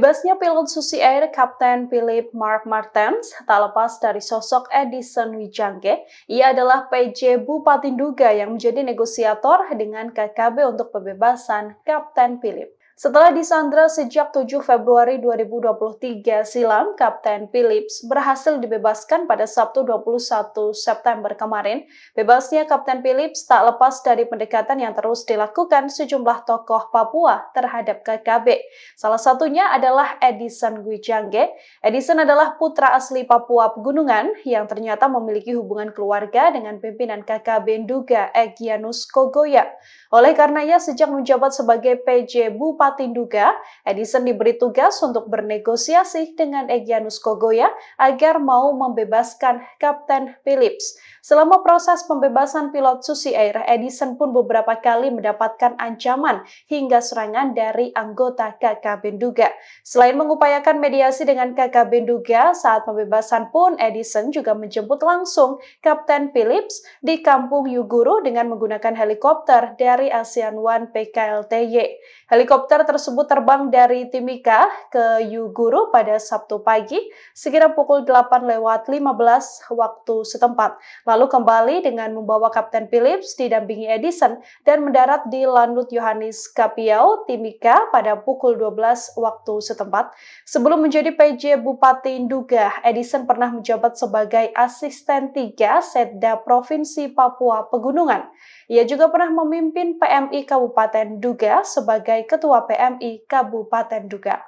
Bebasnya pilot Susi Air Kapten Philip Mark Martens tak lepas dari sosok Edison Wijangge. Ia adalah PJ Bupati Nduga yang menjadi negosiator dengan KKB untuk pembebasan Kapten Philip. Setelah disandra sejak 7 Februari 2023 silam, Kapten Philips berhasil dibebaskan pada Sabtu 21 September kemarin. Bebasnya Kapten Philips tak lepas dari pendekatan yang terus dilakukan sejumlah tokoh Papua terhadap KKB. Salah satunya adalah Edison Wijangge. Edison adalah putra asli Papua Pegunungan yang ternyata memiliki hubungan keluarga dengan pimpinan KKB Nduga Egyanus Kogoya. Oleh karenanya, sejak menjabat sebagai PJ Bupati Nduga, Edison diberi tugas untuk bernegosiasi dengan Egyanus Kogoya agar mau membebaskan Kapten Philips. Selama proses pembebasan pilot Susi Air, Edison pun beberapa kali mendapatkan ancaman hingga serangan dari anggota KKB Nduga. Selain mengupayakan mediasi dengan KKB Nduga, saat pembebasan pun Edison juga menjemput langsung Kapten Philips di Kampung Yuguru dengan menggunakan helikopter dari ASEAN One PKLTY. Helikopter tersebut terbang dari Timika ke Yuguru pada Sabtu pagi sekira pukul 8:15 waktu setempat. Lalu kembali dengan membawa Kapten Philips didampingi Edison dan mendarat di Lanut Yohanes Kapiau, Timika pada pukul 12 waktu setempat. Sebelum menjadi PJ Bupati Nduga, Edison pernah menjabat sebagai Asisten 3 Setda Provinsi Papua Pegunungan. Ia juga pernah memimpin PMI Kabupaten Nduga sebagai Ketua PMI Kabupaten Nduga.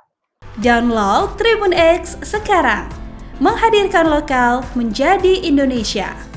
Download Tribun X sekarang, menghadirkan lokal menjadi Indonesia.